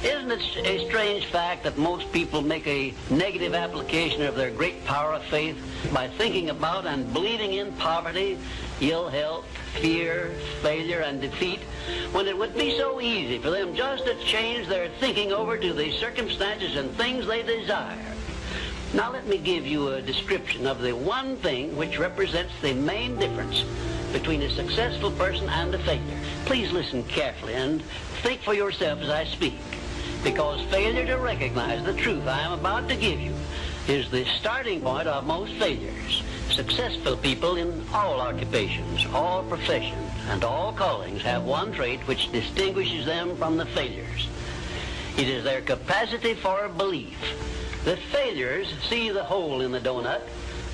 Isn't it a strange fact that most people make a negative application of their great power of faith by thinking about and believing in poverty, ill health, fear, failure, and defeat, when it would be so easy for them just to change their thinking over to the circumstances and things they desire? Now let me give you a description of the one thing which represents the main difference between a successful person and a failure. Please listen carefully and think for yourself as I speak, because failure to recognize the truth I am about to give you is the starting point of most failures. Successful people in all occupations, all professions, and all callings have one trait which distinguishes them from the failures. It is their capacity for belief. The failures see the hole in the donut,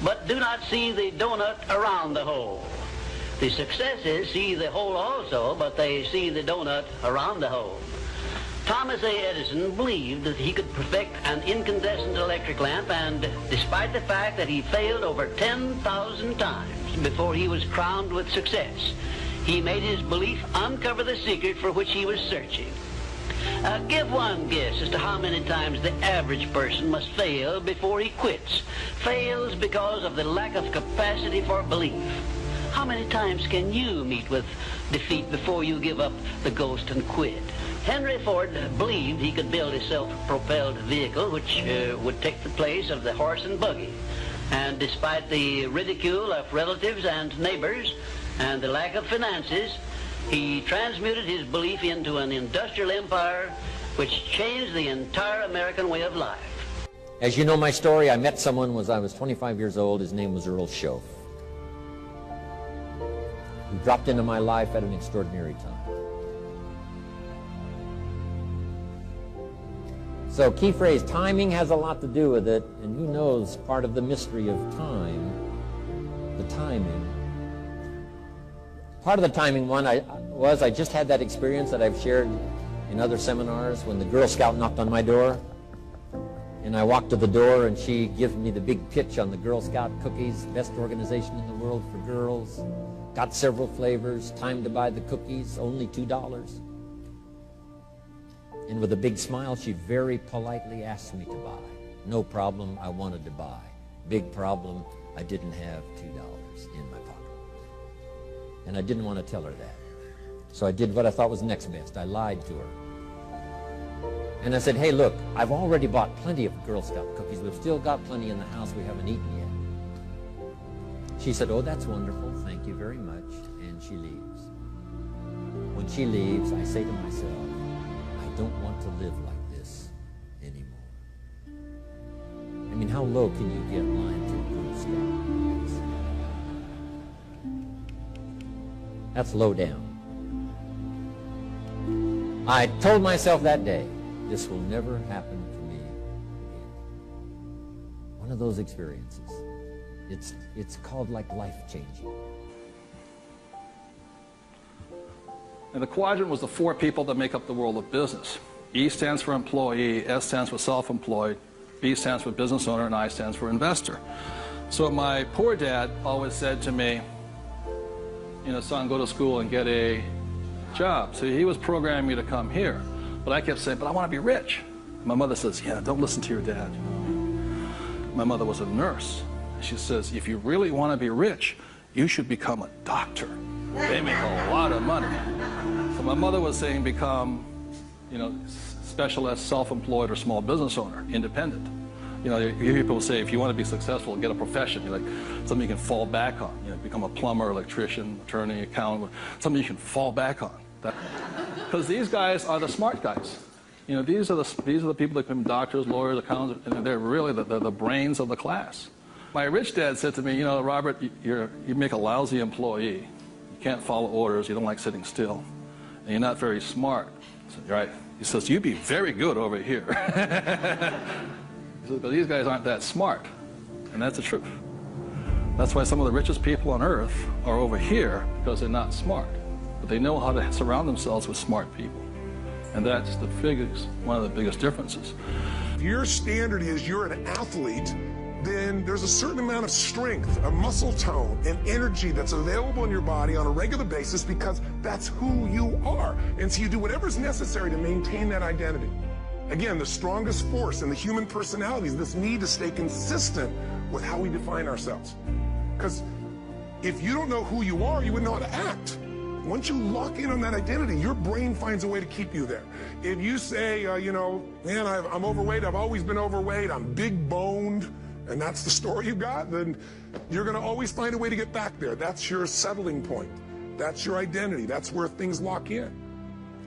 but do not see the donut around the hole. The successes see the hole also, but they see the donut around the hole. Thomas A. Edison believed that he could perfect an incandescent electric lamp, and despite the fact that he failed over 10,000 times before he was crowned with success, he made his belief uncover the secret for which he was searching. Give one guess as to how many times the average person must fail before he quits. Fails because of the lack of capacity for belief. How many times can you meet with defeat before you give up the ghost and quit? Henry Ford believed he could build a self-propelled vehicle which would take the place of the horse and buggy. And despite the ridicule of relatives and neighbors and the lack of finances, he transmuted his belief into an industrial empire which changed the entire American way of life. As you know my story, I met someone when I was 25 years old. His name was Earl Schoaf. He dropped into my life at an extraordinary time. So key phrase, timing has a lot to do with it, and who knows part of the mystery of time, the timing. Part of the timing one I just had that experience that I've shared in other seminars when the Girl Scout knocked on my door, and I walked to the door and she gives me the big pitch on the Girl Scout cookies, best organization in the world for girls, got several flavors, time to buy the cookies, only $2. And with a big smile, she very politely asked me to buy. No problem, I wanted to buy. Big problem, I didn't have $2 in my pocket. And I didn't want to tell her that. So I did what I thought was next best. I lied to her. And I said, hey, look, I've already bought plenty of Girl Scout cookies. We've still got plenty in the house we haven't eaten yet. She said, oh, that's wonderful. Thank you very much. And she leaves. When she leaves, I say to myself, I don't want to live like this anymore. I mean, how low can you get lying to a Girl Scout? That's low down. I told myself that day, this will never happen to me again. One of those experiences. It's called like life-changing. And the quadrant was the four people that make up the world of business. E stands for employee, S stands for self-employed, B stands for business owner, and I stands for investor. So my poor dad always said to me, you know, son, go to school and get a job. So he was programming me to come here. But I kept saying, but I want to be rich. My mother says, yeah, don't listen to your dad. My mother was a nurse. She says, if you really want to be rich, you should become a doctor. They make a lot of money. So my mother was saying become, you know, specialist, self-employed, or small business owner, independent. You know, you hear people say, if you want to be successful, get a profession. You're like, something you can fall back on. You know, become a plumber, electrician, attorney, accountant, something you can fall back on. Because these guys are the smart guys. You know, these are the people that become doctors, lawyers, accountants, and they're really the brains of the class. My rich dad said to me, you know, Robert, you make a lousy employee. You can't follow orders. You don't like sitting still. And you're not very smart. I said, right. He says, you'd be very good over here. He says, but these guys aren't that smart. And that's the truth. That's why some of the richest people on earth are over here, because they're not smart. But they know how to surround themselves with smart people. And that's one of the biggest differences. If your standard is you're an athlete, then there's a certain amount of strength, a muscle tone, and energy that's available in your body on a regular basis because that's who you are. And so you do whatever's necessary to maintain that identity. Again, the strongest force in the human personality is this need to stay consistent with how we define ourselves. Because if you don't know who you are, you wouldn't know how to act. Once you lock in on that identity, your brain finds a way to keep you there. If you say, man, I'm overweight, I've always been overweight, I'm big boned, and that's the story you got, then you're going to always find a way to get back there. That's your settling point. That's your identity. That's where things lock in.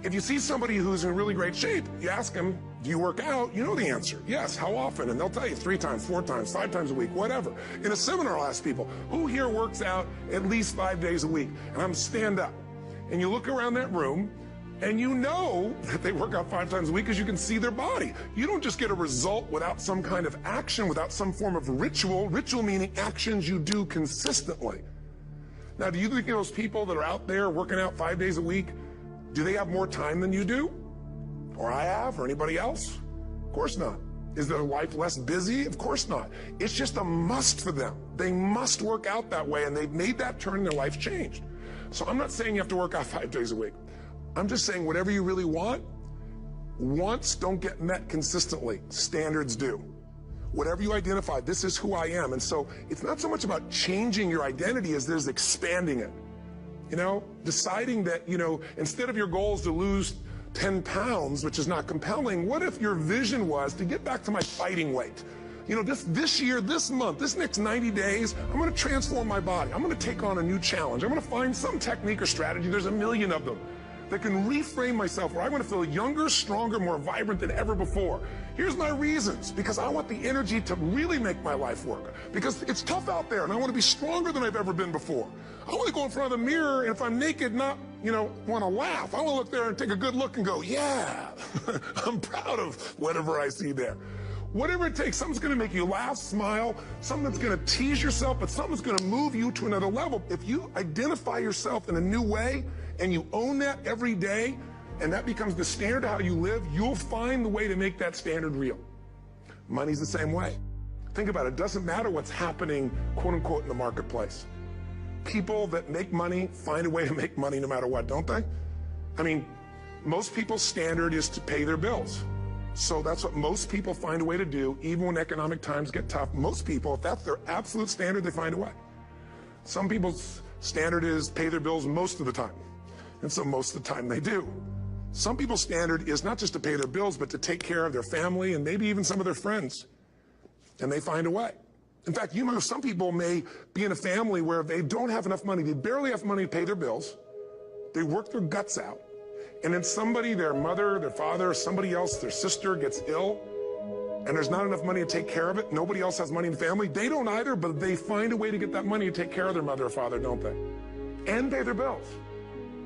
If you see somebody who's in really great shape, you ask them, do you work out? You know the answer. Yes. How often? And they'll tell you 3 times, 4 times, 5 times a week, whatever. In a seminar, I'll ask people, who here works out at least 5 days a week? And I'm stand up. And you look around that room, and you know that they work out 5 times a week because you can see their body. You don't just get a result without some kind of action, without some form of ritual. Ritual meaning actions you do consistently. Now, do you think those people that are out there working out 5 days a week, do they have more time than you do? Or I have, or anybody else? Of course not. Is their life less busy? Of course not. It's just a must for them. They must work out that way, and they've made that turn and their life's changed. So I'm not saying you have to work out 5 days a week. I'm just saying whatever you really want, wants don't get met consistently. Standards do. Whatever you identify, this is who I am. And so it's not so much about changing your identity as there's expanding it. Deciding that, instead of your goals to lose 10 pounds, which is not compelling, what if your vision was to get back to my fighting weight? This year, this month, this next 90 days, I'm going to transform my body. I'm going to take on a new challenge. I'm going to find some technique or strategy, there's a million of them, that can reframe myself where I want to feel younger, stronger, more vibrant than ever before. Here's my reasons. Because I want the energy to really make my life work. Because it's tough out there, and I want to be stronger than I've ever been before. I want to go in front of the mirror, and if I'm naked, not, want to laugh. I want to look there and take a good look and go, yeah, I'm proud of whatever I see there. Whatever it takes, something's going to make you laugh, smile, something that's going to tease yourself, but something's going to move you to another level. If you identify yourself in a new way, and you own that every day, and that becomes the standard of how you live, you'll find the way to make that standard real. Money's the same way. Think about it. It doesn't matter what's happening, quote unquote, in the marketplace. People that make money find a way to make money no matter what, don't they? I mean, most people's standard is to pay their bills. So that's what most people find a way to do, even when economic times get tough. Most people, if that's their absolute standard, they find a way. Some people's standard is pay their bills most of the time. And so most of the time they do. Some people's standard is not just to pay their bills, but to take care of their family and maybe even some of their friends. And they find a way. In fact, some people may be in a family where they don't have enough money. They barely have money to pay their bills. They work their guts out. And then somebody, their mother, their father, somebody else, their sister gets ill, and there's not enough money to take care of it. Nobody else has money in the family. They don't either, but they find a way to get that money to take care of their mother or father, don't they? And pay their bills.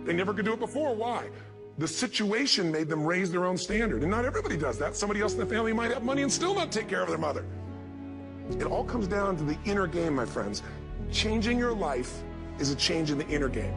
They never could do it before. Why? The situation made them raise their own standard. And not everybody does that. Somebody else in the family might have money and still not take care of their mother. It all comes down to the inner game, my friends. Changing your life is a change in the inner game.